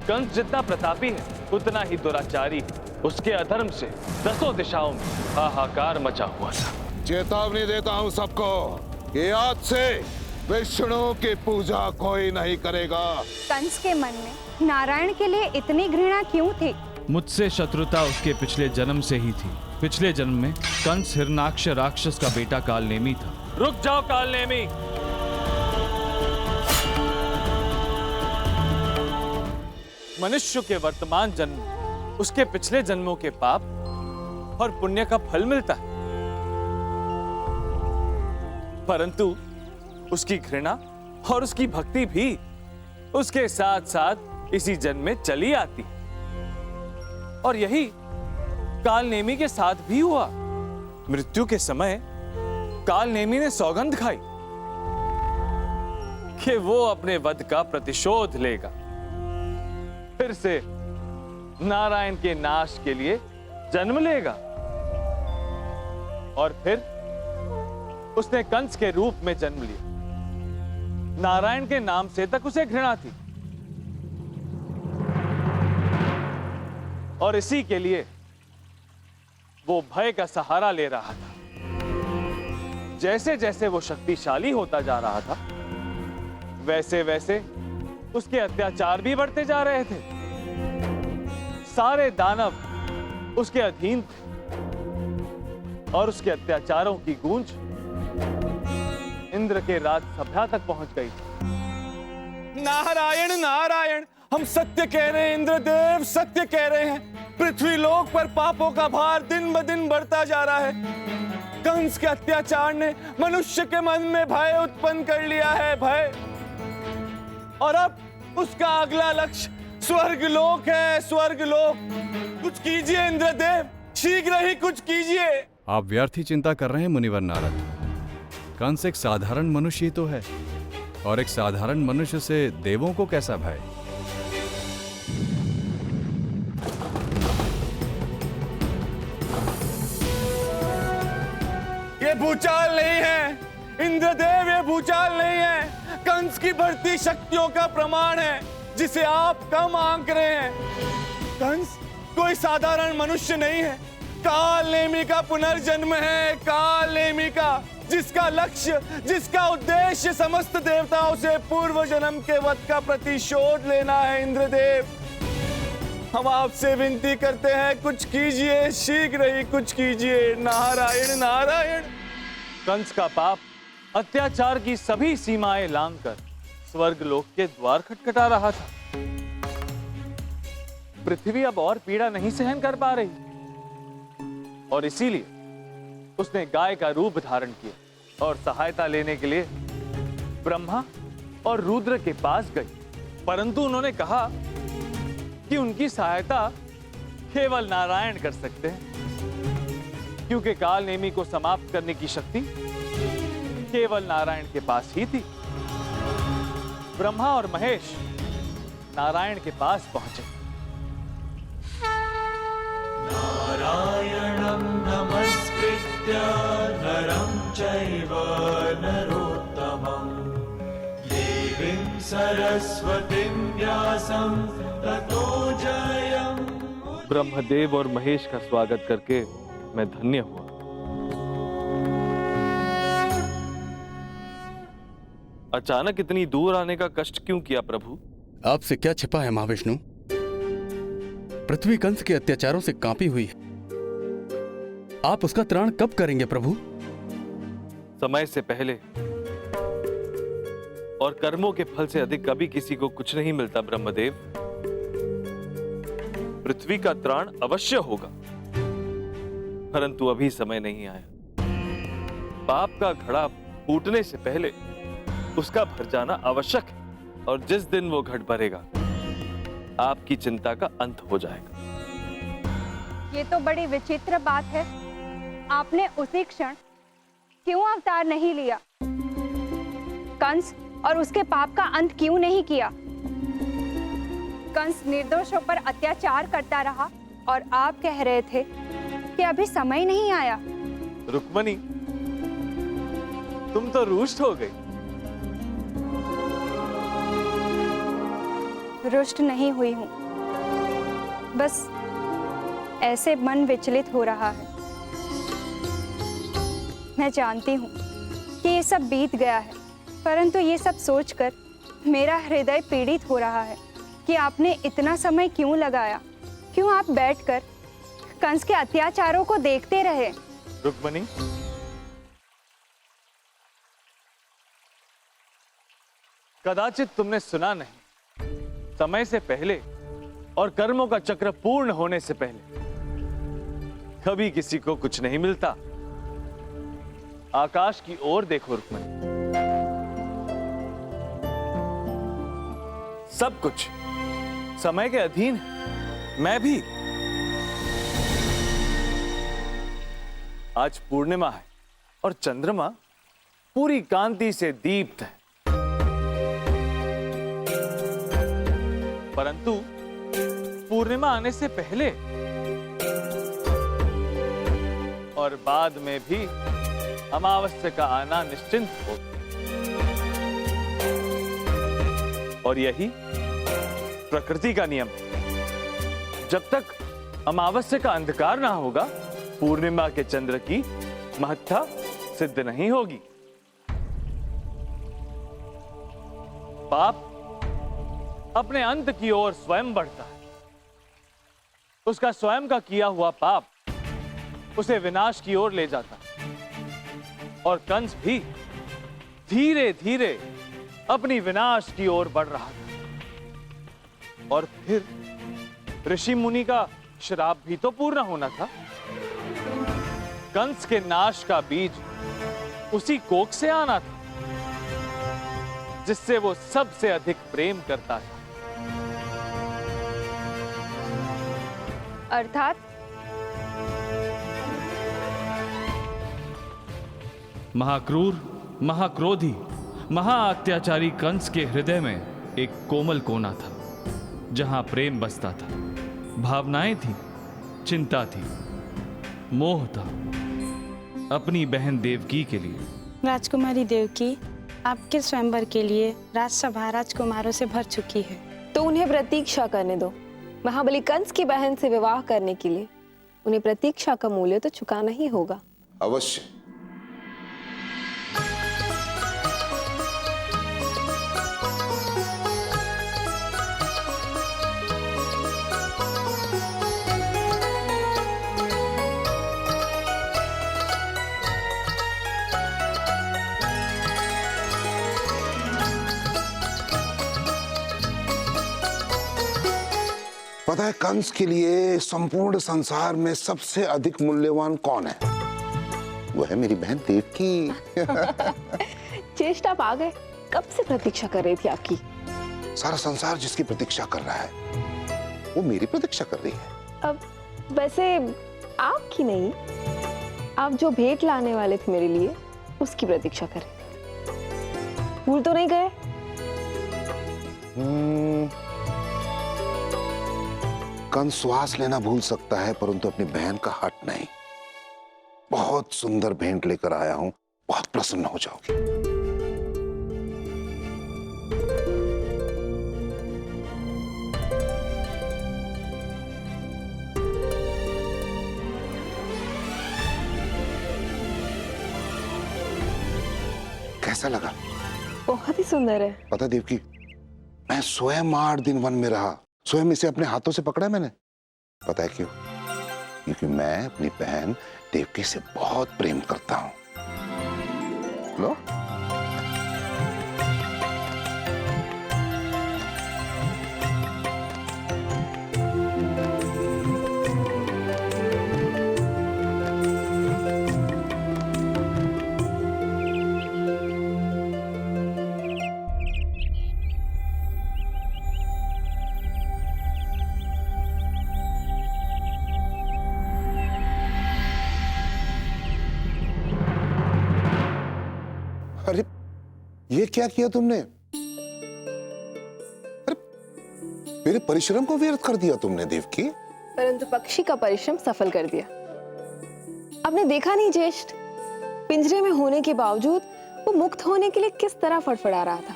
कंस जितना प्रतापी है उतना ही दुराचारी है। उसके अधर्म से 10 दिशाओं में हाहाकार मचा हुआ था। चेतावनी देता हूँ सबको कि आज से विष्णु की पूजा कोई नहीं करेगा। कंस के मन में नारायण के लिए इतनी घृणा क्यों थी? मुझसे शत्रुता उसके पिछले जन्म से ही थी। पिछले जन्म में कंस हिरणाक्ष राक्षस का बेटा कालनेमी था। रुक जाओ कालनेमी। मनुष्य के वर्तमान जन्म उसके पिछले जन्मों के पाप और पुण्य का फल मिलता है, परंतु उसकी घृणा और उसकी भक्ति भी उसके साथ साथ इसी जन्म में चली आती। और यही कालनेमी के साथ भी हुआ। मृत्यु के समय कालनेमी ने सौगंध खाई कि वो अपने वध का प्रतिशोध लेगा, फिर से नारायण के नाश के लिए जन्म लेगा। और फिर उसने कंस के रूप में जन्म लिया। नारायण के नाम से तक उसे घृणा थी और इसी के लिए वो भय का सहारा ले रहा था। जैसे जैसे वो शक्तिशाली होता जा रहा था, वैसे वैसे उसके अत्याचार भी बढ़ते जा रहे थे। सारे दानव उसके अधीन थे और उसके अत्याचारों की गूंज इंद्र के राज सभा तक पहुंच गई। नारायण नारायण, हम सत्य कह रहे हैं इंद्रदेव, सत्य कह रहे हैं। पृथ्वी लोक पर पापों का भार दिन ब दिन बढ़ता जा रहा है। कंस के अत्याचार ने मनुष्य के मन में भय उत्पन्न कर लिया है, भय। और अब उसका अगला लक्ष्य स्वर्गलोक है, स्वर्गलोक। कुछ कीजिए इंद्रदेव, शीघ्र ही कुछ कीजिए। आप व्यर्थ ही चिंता कर रहे हैं मुनिवर नारद। कंस एक साधारण मनुष्य ही तो है, और एक साधारण मनुष्य से देवों को कैसा भय? ये भूचाल नहीं है इंद्रदेव, ये भूचाल नहीं है। कंस की बढ़ती शक्तियों का प्रमाण है जिसे आप कम आंक रहे हैं। कंस कोई साधारण मनुष्य नहीं है, कालनेमी का पुनर्जन्म है, कालनेमी का, जिसका लक्ष्य, जिसका उद्देश्य समस्त देवताओं से पूर्व जन्म के वध का प्रतिशोध लेना है। इंद्रदेव, हम आपसे विनती करते हैं, कुछ कीजिए, शीघ्र ही कुछ कीजिए। नारायण नारायण। कंस का पाप अत्याचार की सभी सीमाएं लांघकर स्वर्गलोक के द्वार खटखटा रहा था। पृथ्वी अब और पीड़ा नहीं सहन कर पा रही और इसीलिए उसने गाय का रूप धारण किया और सहायता लेने के लिए ब्रह्मा और रुद्र के पास गई। परंतु उन्होंने कहा कि उनकी सहायता केवल नारायण कर सकते हैं, क्योंकि कालनेमी को समाप्त करने की शक्ति केवल नारायण के पास ही थी। ब्रह्मा और महेश नारायण के पास पहुंचे। नारायणं नमस्कृत्य नरं चैव नरोत्तमं देवीं सरस्वतीं व्यासं ततो जयम्। ब्रह्मदेव और महेश का स्वागत करके मैं धन्य हुआ। अचानक इतनी दूर आने का कष्ट क्यों किया प्रभु? आपसे क्या छिपा है महाविष्णु? पृथ्वी कंस के अत्याचारों से कांपी हुई है। आप उसका त्राण कब करेंगे प्रभु? समय से पहले और कर्मों के फल से अधिक कभी किसी को कुछ नहीं मिलता ब्रह्मदेव। पृथ्वी का त्राण अवश्य होगा, परंतु अभी समय नहीं आया। पाप का घड़ा फूटने से पहले उसका भर जाना आवश्यक है, और जिस दिन वो घट भरेगा आपकी चिंता का अंत हो जाएगा। ये तो बड़ी विचित्र बात है। आपने उसी क्षण क्यों अवतार नहीं लिया? कंस और उसके पाप का अंत क्यों नहीं किया? कंस निर्दोषों पर अत्याचार करता रहा और आप कह रहे थे कि अभी समय नहीं आया। रुक्मणी, तुम तो रुष्ट हो गई। रुष्ट नहीं हुई हूँ, बस ऐसे मन विचलित हो रहा है। मैं जानती हूँ कि ये सब बीत गया है, परंतु ये सब सोचकर मेरा हृदय पीड़ित हो रहा है कि आपने इतना समय क्यों लगाया, क्यों आप बैठकर कंस के अत्याचारों को देखते रहे। रुक्मणी, कदाचित तुमने सुना नहीं, समय से पहले और कर्मों का चक्र पूर्ण होने से पहले कभी किसी को कुछ नहीं मिलता। आकाश की ओर देखो रुक्मणी, सब कुछ समय के अधीन है। मैं भी। आज पूर्णिमा है और चंद्रमा पूरी कांति से दीप्त है, परंतु पूर्णिमा आने से पहले और बाद में भी अमावस्या का आना निश्चिंत हो, और यही प्रकृति का नियम है। जब तक अमावस्या का अंधकार ना होगा, पूर्णिमा के चंद्र की महत्ता सिद्ध नहीं होगी। पाप अपने अंत की ओर स्वयं बढ़ता है। उसका स्वयं का किया हुआ पाप उसे विनाश की ओर ले जाता है, और कंस भी धीरे धीरे अपनी विनाश की ओर बढ़ रहा था। और फिर ऋषि मुनि का श्राप भी तो पूर्ण होना था। कंस के नाश का बीज उसी कोख से आना था जिससे वो सबसे अधिक प्रेम करता था। अर्थात महाक्रूर, महाक्रोधी, महाअत्याचारी कंस के हृदय में एक कोमल कोना था, जहां प्रेम बसता था, भावनाएं थी, चिंता थी, मोह था अपनी बहन देवकी के लिए। राजकुमारी देवकी आपके स्वयंवर के लिए राजसभा राजकुमारों से भर चुकी है, तो उन्हें प्रतीक्षा करने दो। महाबली कंस की बहन से विवाह करने के लिए उन्हें प्रतीक्षा का मूल्य तो चुकाना ही होगा। अवश्य। पता है कंस के लिए संपूर्ण संसार में सबसे अधिक मूल्यवान कौन है? वो है मेरी बहन देवकी। चेष्टा आप आ गए, कब से प्रतीक्षा कर रही थी आपकी। सारा संसार जिसकी प्रतीक्षा कर रहा है वो मेरी प्रतीक्षा कर रही है। अब वैसे आपकी नहीं, आप जो भेंट लाने वाले थे मेरे लिए उसकी प्रतीक्षा कर रहे थे। भूल तो नहीं गए? कंस श्वास लेना भूल सकता है परंतु अपनी बहन का हट नहीं। बहुत सुंदर भेंट लेकर आया हूं, बहुत प्रसन्न हो जाओगी। कैसा लगा? बहुत ही सुंदर है। पता देवकी, मैं स्वयं 8 दिन वन में रहा, स्वयं इसे अपने हाथों से पकड़ा मैंने। पता है क्यों? क्योंकि मैं अपनी बहन देवकी से बहुत प्रेम करता हूं। लो, अरे ये क्या किया तुमने? अरे मेरे परिश्रम को व्यर्थ कर दिया तुमने देवकी। परंतु पक्षी का परिश्रम सफल कर दिया। आपने देखा नहीं ज्येष्ठ, पिंजरे में होने के बावजूद वो मुक्त होने के लिए किस तरह फड़फड़ा रहा था।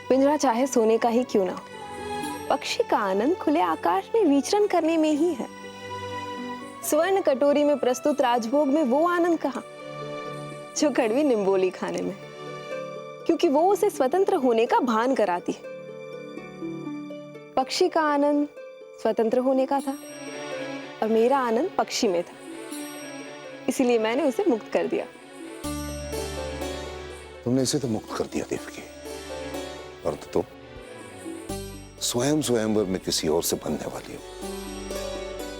पिंजरा चाहे सोने का ही क्यों ना हो, पक्षी का आनंद खुले आकाश में विचरण करने में ही है। स्वर्ण कटोरी में प्रस्तुत राजभोग में वो आनंद कहाँ जो कड़वी निम्बोली खाने में, क्योंकि वो उसे स्वतंत्र होने का भान कराती है। पक्षी का आनंद स्वतंत्र होने का था और मेरा आनंद पक्षी में था, इसीलिए मैंने उसे मुक्त कर दिया। तुमने इसे तो मुक्त कर दिया देवकी, और तो स्वयं स्वयंवर में किसी और से बनने वाली हो,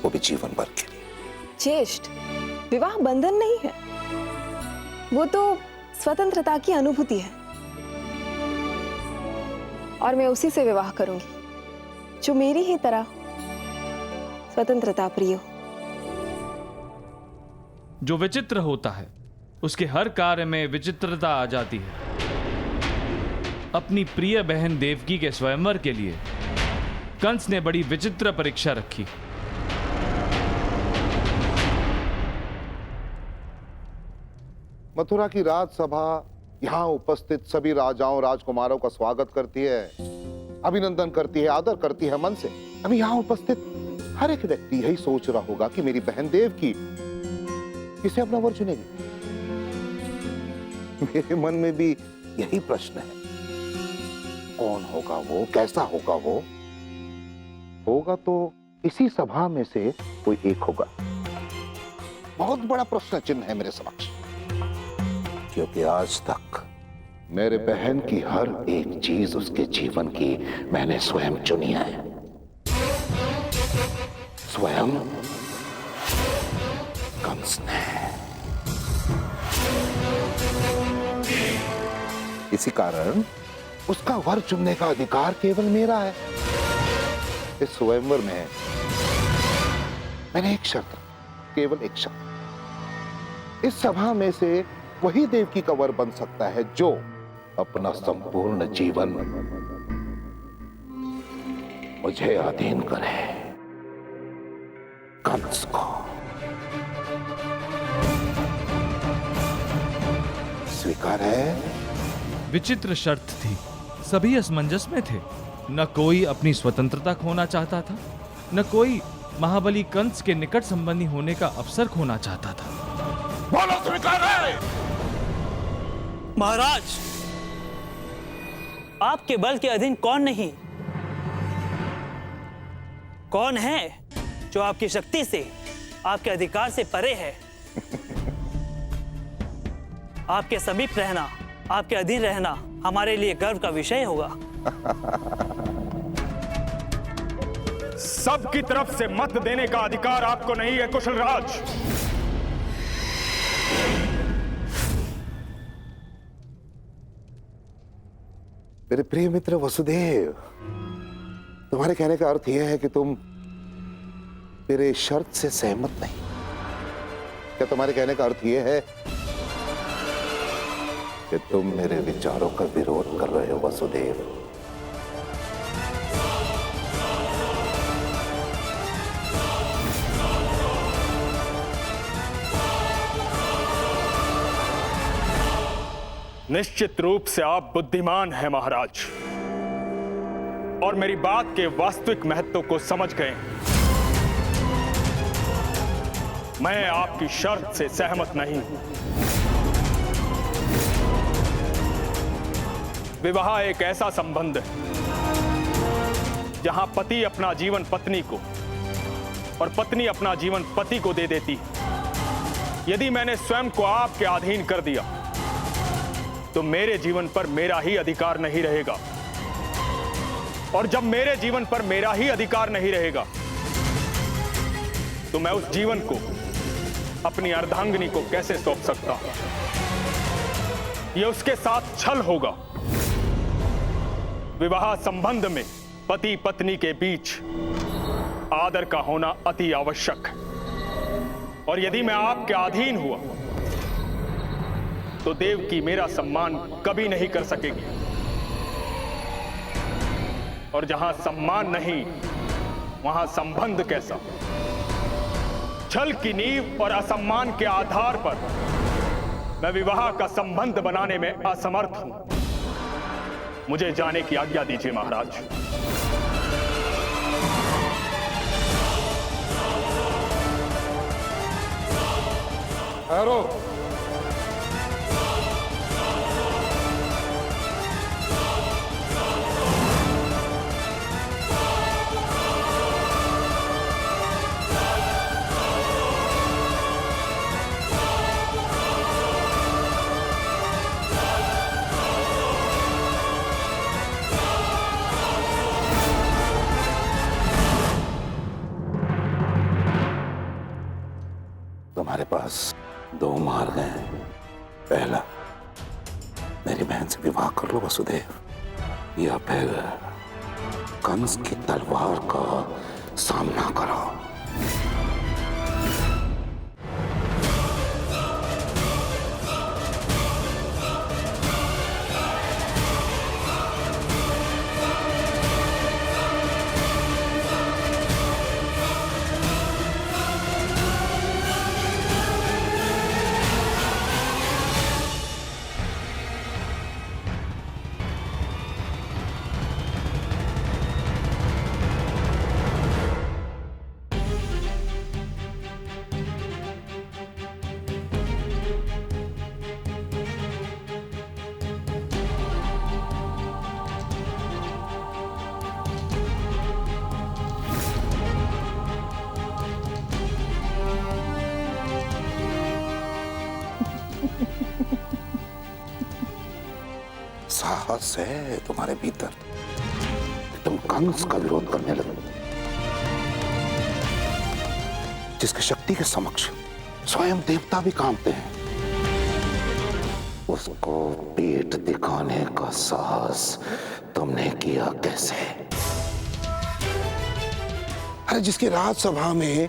वो भी जीवन भर के लिए। ज्येष्ठ, विवाह बंधन नहीं है, वो तो स्वतंत्रता की अनुभूति है, और मैं उसी से विवाह करूंगी जो मेरी ही तरह स्वतंत्रता प्रिय हो। जो विचित्र होता है उसके हर कार्य में विचित्रता आ जाती है। अपनी प्रिय बहन देवकी के स्वयंवर के लिए कंस ने बड़ी विचित्र परीक्षा रखी। मथुरा की राजसभा यहाँ उपस्थित सभी राजाओं राजकुमारों का स्वागत करती है, अभिनंदन करती है, आदर करती है मन से। अभी यहाँ उपस्थित हर एक व्यक्ति यही सोच रहा होगा कि मेरी बहन देवकी किसे अपना वर चुनेगी। मेरे मन में भी यही प्रश्न है, कौन होगा वो, कैसा होगा वो? होगा तो इसी सभा में से कोई एक होगा। बहुत बड़ा प्रश्न चिन्ह है मेरे समक्ष, क्योंकि आज तक मेरे बहन की हर एक चीज उसके जीवन की मैंने स्वयं चुनी है। स्वयं कंस ने। इसी कारण उसका वर चुनने का अधिकार केवल मेरा है। इस स्वयंवर में मैंने एक शर्त, केवल एक शर्त, इस सभा में से वही देवकी का वर बन सकता है जो अपना संपूर्ण जीवन मुझे अधीन करे, कंस को। स्वीकार है? विचित्र शर्त थी, सभी असमंजस में थे। न कोई अपनी स्वतंत्रता खोना चाहता था, न कोई महाबली कंस के निकट संबंधी होने का अवसर खोना चाहता था। बोलो स्वीकार है? महाराज, आपके बल के अधीन कौन नहीं? कौन है जो आपकी शक्ति से, आपके अधिकार से परे है? आपके समीप रहना, आपके अधीन रहना हमारे लिए गर्व का विषय होगा। सबकी तरफ से मत देने का अधिकार आपको नहीं है कुशल राज। मेरे प्रिय मित्र वसुदेव, तुम्हारे कहने का अर्थ यह है कि तुम मेरे शर्त से सहमत नहीं। क्या तुम्हारे कहने का अर्थ यह है कि तुम मेरे विचारों का विरोध कर रहे हो वसुदेव? निश्चित रूप से आप बुद्धिमान हैं महाराज, और मेरी बात के वास्तविक महत्व को समझ गए। मैं आपकी शर्त से सहमत नहीं हूं। विवाह एक ऐसा संबंध है जहां पति अपना जीवन पत्नी को और पत्नी अपना जीवन पति को दे देती है। यदि मैंने स्वयं को आपके अधीन कर दिया तो मेरे जीवन पर मेरा ही अधिकार नहीं रहेगा, और जब मेरे जीवन पर मेरा ही अधिकार नहीं रहेगा तो मैं उस जीवन को अपनी अर्धांगिनी को कैसे सौंप सकता हूं? यह उसके साथ छल होगा। विवाह संबंध में पति पत्नी के बीच आदर का होना अति आवश्यक है, और यदि मैं आपके अधीन हुआ तो देवकी मेरा सम्मान कभी नहीं कर सकेगी, और जहां सम्मान नहीं वहां संबंध कैसा? छल की नींव और असम्मान के आधार पर मैं विवाह का संबंध बनाने में असमर्थ हूं। मुझे जाने की आज्ञा दीजिए महाराज। ठहरो। तुम्हारे पास दो मार्ग हैं। पहला, मेरी बहन से विवाह कर लो वसुदेव, या फिर कंस की तलवार का सामना करो। साहस है तुम्हारे भीतर, तुम कंस का विरोध करने लगे, जिसकी शक्ति के समक्ष स्वयं देवता भी कांपते हैं। उसको पीठ दिखाने का साहस तुमने किया कैसे? अरे जिसकी राजसभा में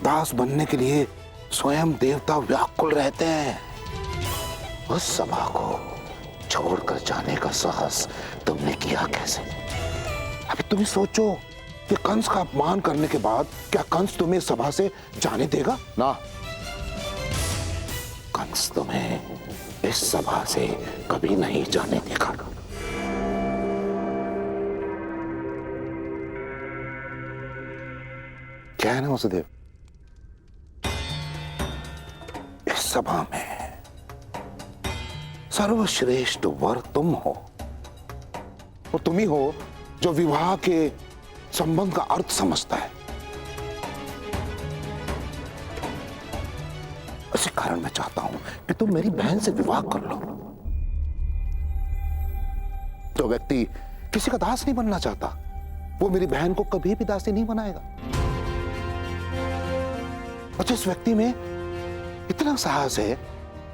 दास बनने के लिए स्वयं देवता व्याकुल रहते हैं, उस सभा को छोड़कर जाने का साहस तुमने किया कैसे? अभी तुम सोचो कि कंस का अपमान करने के बाद क्या कंस तुम्हें सभा से जाने देगा? ना, कंस तुम्हें इस सभा से कभी नहीं जाने देगा। क्या है ना वसुदेव, इस सभा में सर्वश्रेष्ठ वर तुम हो, और तुम ही हो जो विवाह के संबंध का अर्थ समझता है। इसी कारण मैं चाहता हूं कि तुम मेरी बहन से विवाह कर लो। जो व्यक्ति किसी का दास नहीं बनना चाहता, वो मेरी बहन को कभी भी दासी नहीं बनाएगा। और जिस व्यक्ति में इतना साहस है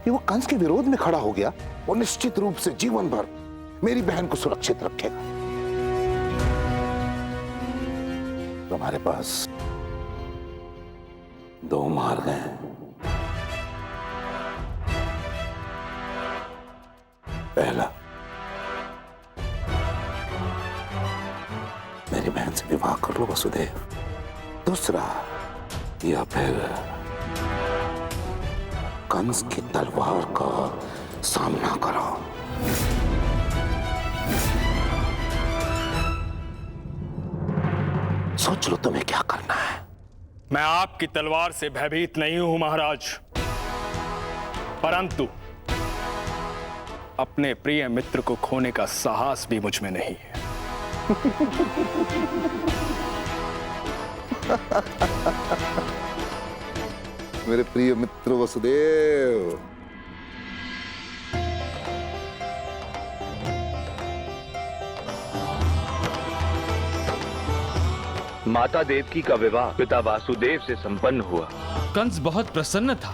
कि वो कंस के विरोध में खड़ा हो गया, वो निश्चित रूप से जीवन भर मेरी बहन को सुरक्षित रखेगा। तुम्हारे पास दो मार्ग हैं। पहला, मेरी बहन से विवाह कर लो वसुदेव। दूसरा, या फिर कंस की तलवार का सामना करो। सोच लो तुम्हें क्या करना है। मैं आपकी तलवार से भयभीत नहीं हूं महाराज, परंतु अपने प्रिय मित्र को खोने का साहस भी मुझ में नहीं है। मेरे प्रिय मित्र वसुदेव, माता देवकी का विवाह पिता वासुदेव से संपन्न हुआ। कंस बहुत प्रसन्न था,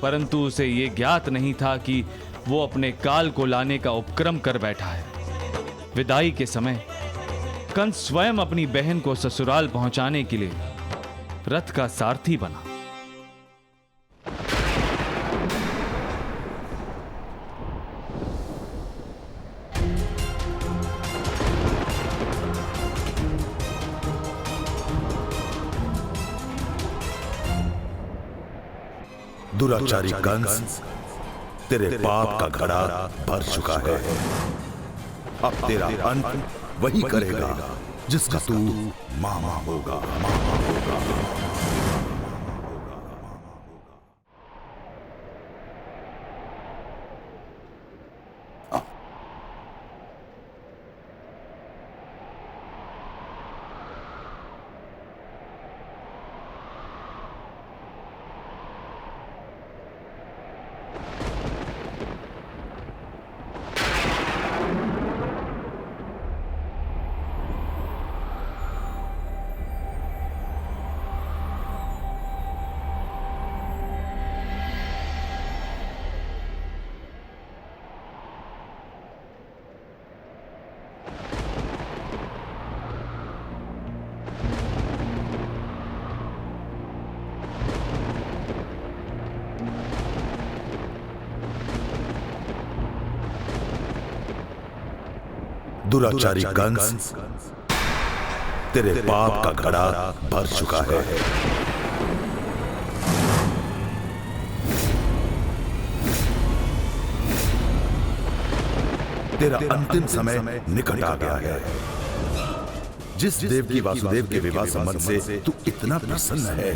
परंतु उसे ये ज्ञात नहीं था कि वो अपने काल को लाने का उपक्रम कर बैठा है। विदाई के समय कंस स्वयं अपनी बहन को ससुराल पहुंचाने के लिए रथ का सारथी बना। दुराचारी कंस, तेरे पाप का घड़ा भर चुका है। अब तेरा अंत वही करेगा जिसका तू मामा होगा। दुराचारी कंस, तेरे पाप का घड़ा भर चुका है। तेरा अंतिम समय निकट आ गया है। जिस देव की वासुदेव के विवाह संबंध से तू इतना प्रसन्न है,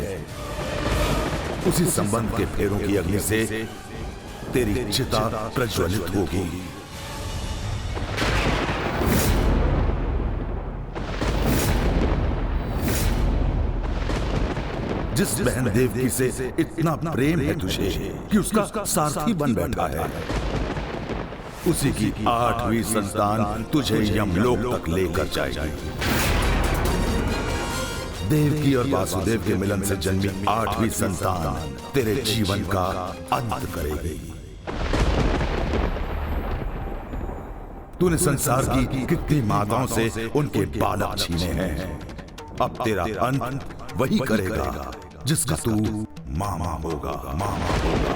उसी संबंध के फेरों की अग्नि से तेरी चिता प्रज्वलित होगी। जिस बहन देवकी से इतना प्रेम है तुझे कि उसका सारथी बन बैठा है, उसी की 8वीं संतान तुझे यमलोक तक लेकर जाएगी। देवकी और वासुदेव के मिलन से जन्मी 8वीं संतान तेरे जीवन का अंत करेगी। तूने संसार की कितनी माताओं से उनके बालक छीने हैं, अब तेरा अंत वही करेगा जिसका तू मामा होगा, मामा होगा।